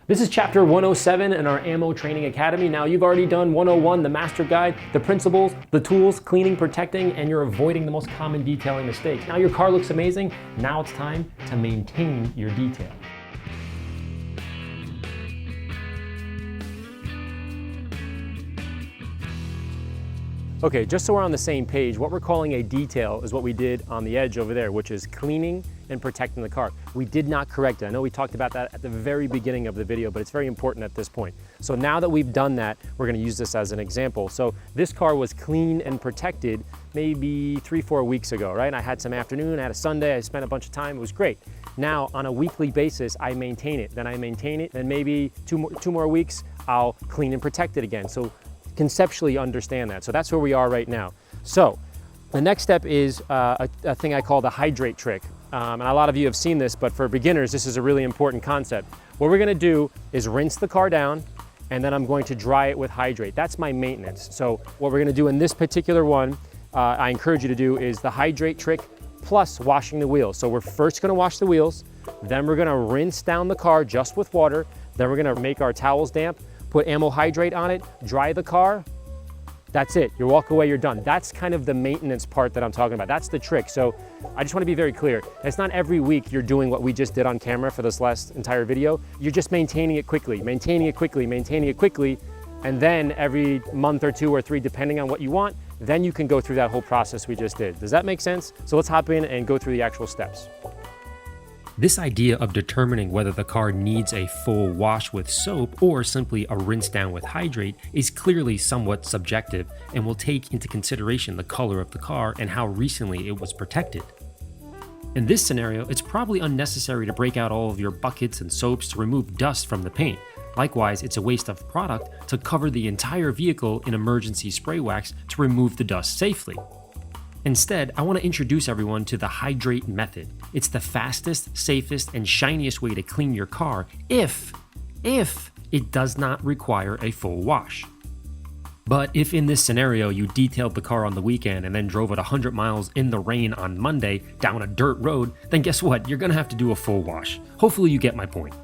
This is chapter 107 in our AMMO Training Academy. Now you've already done 101, the master guide, the principles, the tools, cleaning, protecting, and you're avoiding the most common detailing mistakes. Now your car looks amazing. Now it's time to maintain your detail. Okay, just so we're on the same page, what we're calling a detail is what we did on the edge over there, which is cleaning and protecting the car. We did not correct it. I know we talked about that at the very beginning of the video, but it's very important at this point. So now that we've done that, we're gonna use this as an example. So this car was clean and protected maybe 3-4 weeks ago, right? I had some afternoon, I had a Sunday, I spent a bunch of time, it was great. Now, on a weekly basis, I maintain it. Then I maintain it, then maybe two more weeks, I'll clean and protect it again. So conceptually understand that. So that's where we are right now. So the next step is a thing I call the hydrate trick. And a lot of you have seen this, but for beginners, this is a really important concept. What we're gonna do is rinse the car down, and then I'm going to dry it with hydrate. That's my maintenance. So what we're gonna do in this particular one, I encourage you to do is the hydrate trick plus washing the wheels. So we're first gonna wash the wheels, then we're gonna rinse down the car just with water, then we're gonna make our towels damp, put AMMO hydrate on it, dry the car, that's it. You walk away, you're done. That's kind of the maintenance part that I'm talking about. That's the trick. So I just want to be very clear. It's not every week you're doing what we just did on camera for this last entire video. You're just maintaining it quickly, maintaining it quickly, maintaining it quickly. And then every month or 2 or 3, depending on what you want, then you can go through that whole process we just did. Does that make sense? So let's hop in and go through the actual steps. This idea of determining whether the car needs a full wash with soap or simply a rinse down with hydrate is clearly somewhat subjective and will take into consideration the color of the car and how recently it was protected. In this scenario, it's probably unnecessary to break out all of your buckets and soaps to remove dust from the paint. Likewise, it's a waste of product to cover the entire vehicle in emergency spray wax to remove the dust safely. Instead, I want to introduce everyone to the hydrate method. It's the fastest, safest, and shiniest way to clean your car if it does not require a full wash. But if in this scenario you detailed the car on the weekend and then drove it 100 miles in the rain on Monday down a dirt road, then guess what? You're going to have to do a full wash. Hopefully you get my point.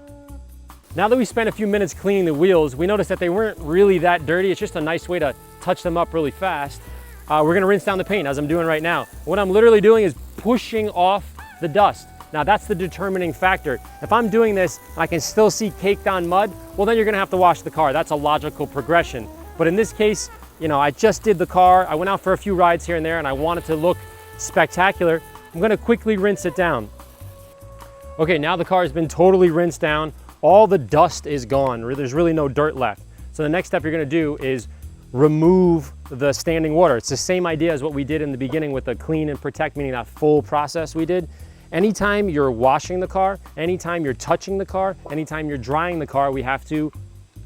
Now that we spent a few minutes cleaning the wheels, we noticed that they weren't really that dirty. It's just a nice way to touch them up really fast. We're gonna rinse down the paint as I'm doing right now. What I'm literally doing is pushing off the dust. Now that's the determining factor. If I'm doing this and I can still see caked on mud, well then you're gonna have to wash the car. That's a logical progression. But in this case, you know, I just did the car. I went out for a few rides here and there and I want it to look spectacular. I'm gonna quickly rinse it down. Okay, now the car has been totally rinsed down. All the dust is gone. There's really no dirt left. So the next step you're gonna do is remove the standing water. It's the same idea as what we did in the beginning with the clean and protect, meaning that full process we did. Anytime you're washing the car, anytime you're touching the car, anytime you're drying the car, we have to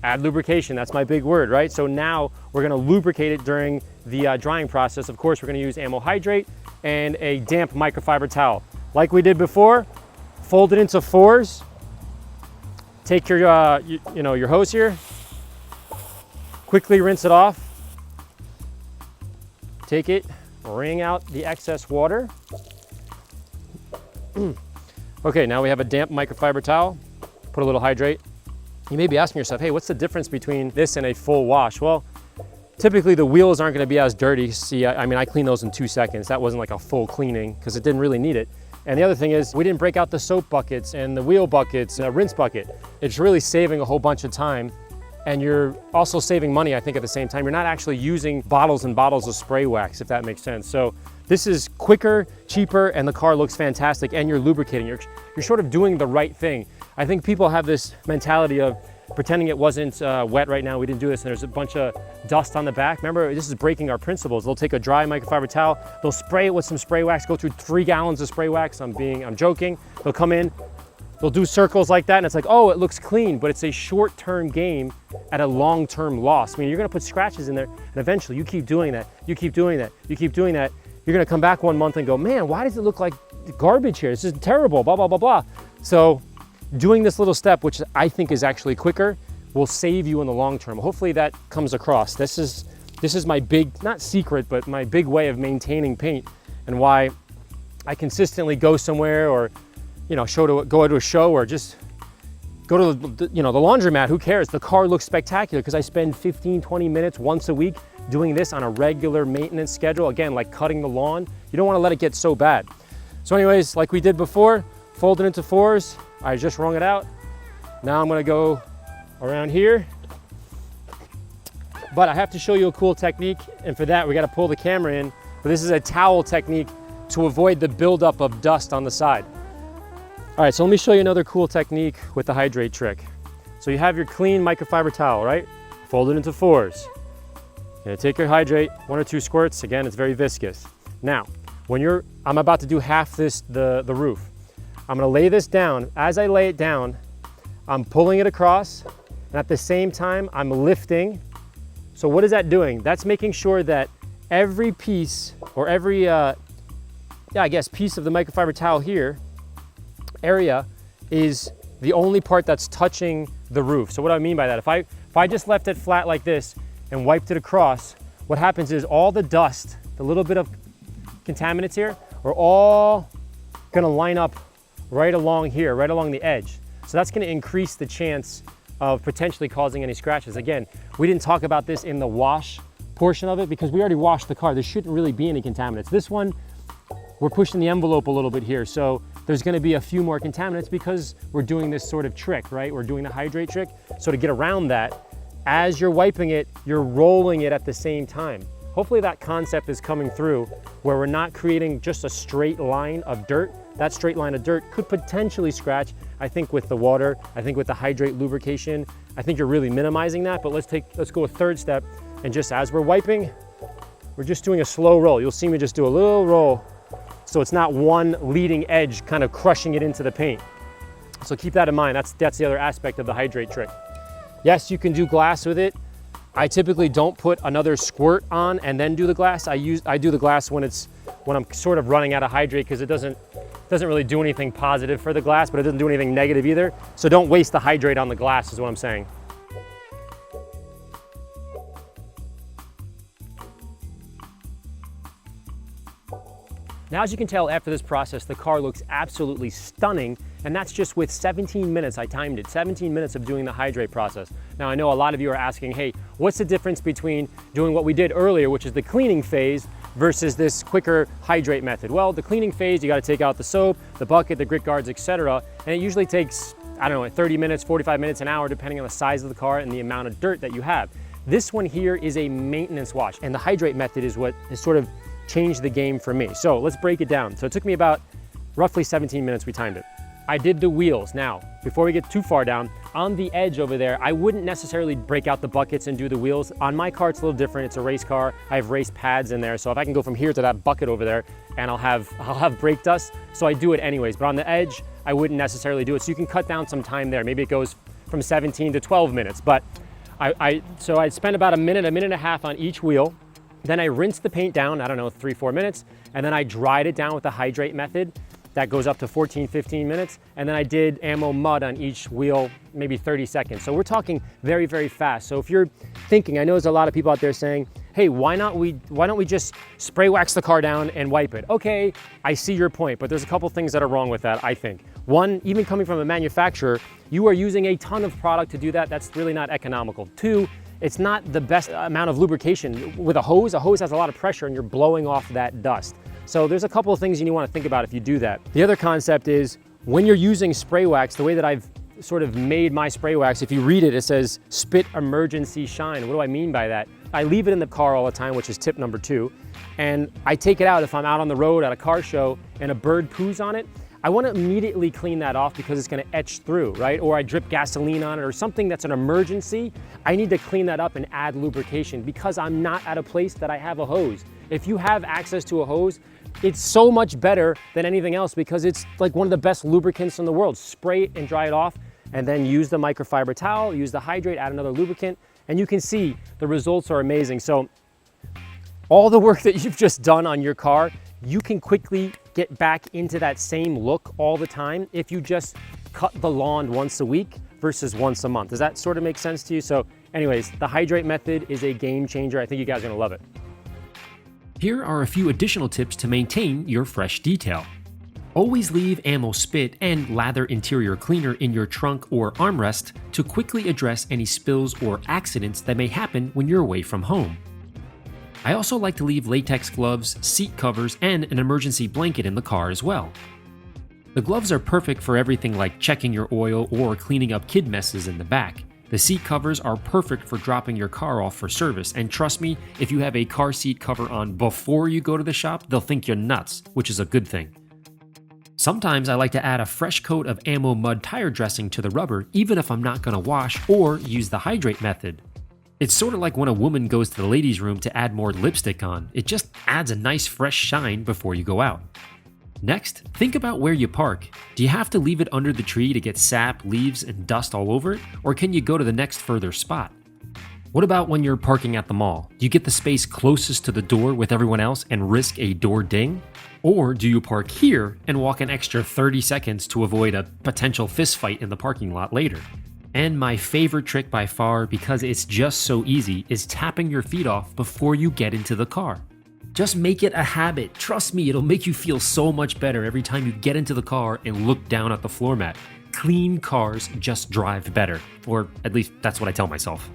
add lubrication. That's my big word, right? So now we're gonna lubricate it during the drying process. Of course, we're gonna use AMMO hydrate and a damp microfiber towel. Like we did before, fold it into 4s. Take your, your hose here, quickly rinse it off. Take it, wring out the excess water. Okay, now we have a damp microfiber towel. Put a little hydrate. You may be asking yourself, hey, what's the difference between this and a full wash? Well, typically the wheels aren't gonna be as dirty. See, I mean, I cleaned those in 2 seconds. That wasn't like a full cleaning because it didn't really need it. And the other thing is we didn't break out the soap buckets and the wheel buckets and a rinse bucket. It's really saving a whole bunch of time. And you're also saving money, I think, at the same time. You're not actually using bottles and bottles of spray wax, if that makes sense. So this is quicker, cheaper, and the car looks fantastic, and you're lubricating. You're sort of doing the right thing. I think people have this mentality of pretending it wasn't wet right now, we didn't do this, and there's a bunch of dust on the back. Remember, this is breaking our principles. They'll take a dry microfiber towel, they'll spray it with some spray wax, go through 3 gallons of spray wax. I'm joking. They'll come in, they'll do circles like that, and it's like, oh, it looks clean, but it's a short-term game at a long-term loss. I mean, you're gonna put scratches in there, and eventually you keep doing that, you keep doing that, you keep doing that. You're gonna come back 1 month and go, man, why does it look like garbage here? This is terrible, blah, blah, blah, blah. So doing this little step, which I think is actually quicker, will save you in the long term. Hopefully that comes across. This is my big, not secret, but my big way of maintaining paint and why I consistently go somewhere or, you know, go to a show or just go to the laundromat, who cares? The car looks spectacular because I spend 15, 20 minutes once a week doing this on a regular maintenance schedule. Again, like cutting the lawn. You don't want to let it get so bad. So anyways, like we did before, fold it into fours. I just wrung it out. Now I'm gonna go around here. But I have to show you a cool technique, and for that we gotta pull the camera in. But this is a towel technique to avoid the buildup of dust on the side. All right, so let me show you another cool technique with the hydrate trick. So you have your clean microfiber towel, right? Fold it into fours. You're gonna take your hydrate, 1 or 2 squirts. Again, it's very viscous. Now, I'm about to do half the roof. I'm gonna lay this down. As I lay it down, I'm pulling it across, and at the same time, I'm lifting. So what is that doing? That's making sure that every piece, or every, piece of the microfiber towel here, area, is the only part that's touching the roof. So what do I mean by that? If I just left it flat like this and wiped it across, what happens is all the dust, the little bit of contaminants here, are all gonna line up right along here, right along the edge. So that's gonna increase the chance of potentially causing any scratches. Again, we didn't talk about this in the wash portion of it because we already washed the car. There shouldn't really be any contaminants. This one, we're pushing the envelope a little bit here. So there's gonna be a few more contaminants because we're doing this sort of trick, right? We're doing the hydrate trick. So to get around that, as you're wiping it, you're rolling it at the same time. Hopefully that concept is coming through where we're not creating just a straight line of dirt. That straight line of dirt could potentially scratch. I think with the water, I think with the hydrate lubrication, I think you're really minimizing that, but let's go a third step. And just as we're wiping, we're just doing a slow roll. You'll see me just do a little roll so it's not one leading edge kind of crushing it into the paint. So keep that in mind. That's the other aspect of the hydrate trick. Yes, you can do glass with it. I typically don't put another squirt on and then do the glass. I do the glass when I'm sort of running out of hydrate because it doesn't really do anything positive for the glass, but it doesn't do anything negative either. So don't waste the hydrate on the glass is what I'm saying. Now, as you can tell after this process, the car looks absolutely stunning, and that's just with 17 minutes. I timed it, 17 minutes of doing the hydrate process. Now, I know a lot of you are asking, hey, what's the difference between doing what we did earlier, which is the cleaning phase, versus this quicker hydrate method? Well, the cleaning phase, you gotta take out the soap, the bucket, the grit guards, etc. And it usually takes, 30 minutes, 45 minutes, an hour, depending on the size of the car and the amount of dirt that you have. This one here is a maintenance wash, and the hydrate method is what has sort of changed the game for me. So let's break it down. So it took me about roughly 17 minutes, we timed it. I did the wheels. Now, before we get too far down, on the edge over there, I wouldn't necessarily break out the buckets and do the wheels. On my car, it's a little different. It's a race car. I have race pads in there. So if I can go from here to that bucket over there, and I'll have brake dust. So I do it anyways. But on the edge, I wouldn't necessarily do it. So you can cut down some time there. Maybe it goes from 17 to 12 minutes. But so I spent about a minute and a half on each wheel. Then I rinsed the paint down, 3-4 minutes, and then I dried it down with the hydrate method. That goes up to 14-15 minutes. And then I did ammo mud on each wheel, maybe 30 seconds. So we're talking very, very fast. So if you're thinking, I know there's a lot of people out there saying, hey, why don't we just spray wax the car down and wipe it? Okay, I see your point, but there's a couple things that are wrong with that, I think. One, even coming from a manufacturer, you are using a ton of product to do that. That's really not economical. Two, it's not the best amount of lubrication. With a hose has a lot of pressure and you're blowing off that dust. So there's a couple of things you want to think about if you do that. The other concept is when you're using spray wax, the way that I've sort of made my spray wax, if you read it, it says spit emergency shine. What do I mean by that? I leave it in the car all the time, which is tip number 2. And I take it out if I'm out on the road at a car show and a bird poos on it. I want to immediately clean that off because it's going to etch through, right? Or I drip gasoline on it or something that's an emergency. I need to clean that up and add lubrication because I'm not at a place that I have a hose. If you have access to a hose, it's so much better than anything else because it's like one of the best lubricants in the world. Spray it and dry it off and then use the microfiber towel, use the hydrate, add another lubricant, and you can see the results are amazing. So all the work that you've just done on your car, you can quickly get back into that same look all the time if you just cut the lawn once a week versus once a month. Does that sort of make sense to you? So anyways, the hydrate method is a game changer. I think you guys are gonna love it. Here are a few additional tips to maintain your fresh detail. Always leave ammo spit and lather interior cleaner in your trunk or armrest to quickly address any spills or accidents that may happen when you're away from home. I also like to leave latex gloves, seat covers, and an emergency blanket in the car as well. The gloves are perfect for everything like checking your oil or cleaning up kid messes in the back. The seat covers are perfect for dropping your car off for service, and trust me, if you have a car seat cover on before you go to the shop, they'll think you're nuts, which is a good thing. Sometimes I like to add a fresh coat of Ammo Mud tire dressing to the rubber, even if I'm not going to wash or use the hydrate method. It's sort of like when a woman goes to the ladies' room to add more lipstick on. It just adds a nice fresh shine before you go out. Next, think about where you park. Do you have to leave it under the tree to get sap, leaves, and dust all over it, or can you go to the next further spot? What about when you're parking at the mall? Do you get the space closest to the door with everyone else and risk a door ding? Or do you park here and walk an extra 30 seconds to avoid a potential fist fight in the parking lot later? And my favorite trick by far, because it's just so easy, is tapping your feet off before you get into the car. Just make it a habit. Trust me, it'll make you feel so much better every time you get into the car and look down at the floor mat. Clean cars just drive better, or at least that's what I tell myself.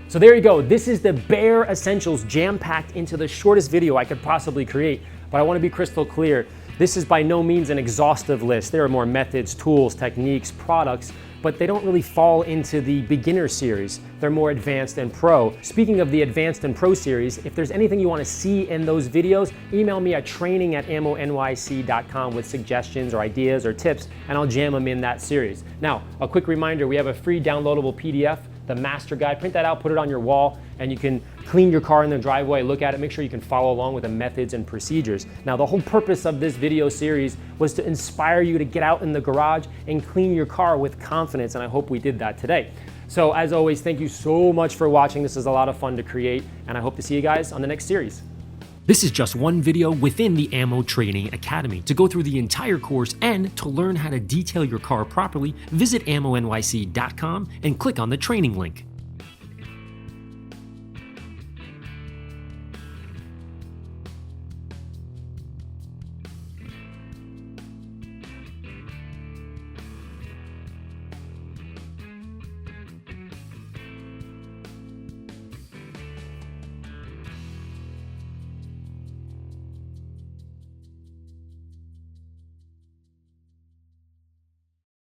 So there you go. This is the bare essentials jam-packed into the shortest video I could possibly create. But I want to be crystal clear. This is by no means an exhaustive list. There are more methods, tools, techniques, products, but they don't really fall into the beginner series. They're more advanced and pro. Speaking of the advanced and pro series, if there's anything you want to see in those videos, email me at training@AMMONYC.con with suggestions or ideas or tips, and I'll jam them in that series. Now, a quick reminder, we have a free downloadable PDF, the master guide. Print that out, put it on your wall, and you can clean your car in the driveway, look at it, make sure you can follow along with the methods and procedures. Now, the whole purpose of this video series was to inspire you to get out in the garage and clean your car with confidence, and I hope we did that today. So as always, thank you so much for watching. This is a lot of fun to create, and I hope to see you guys on the next series. This is just one video within the Ammo Training Academy. To go through the entire course and to learn how to detail your car properly, visit AMMONYC.com and click on the training link.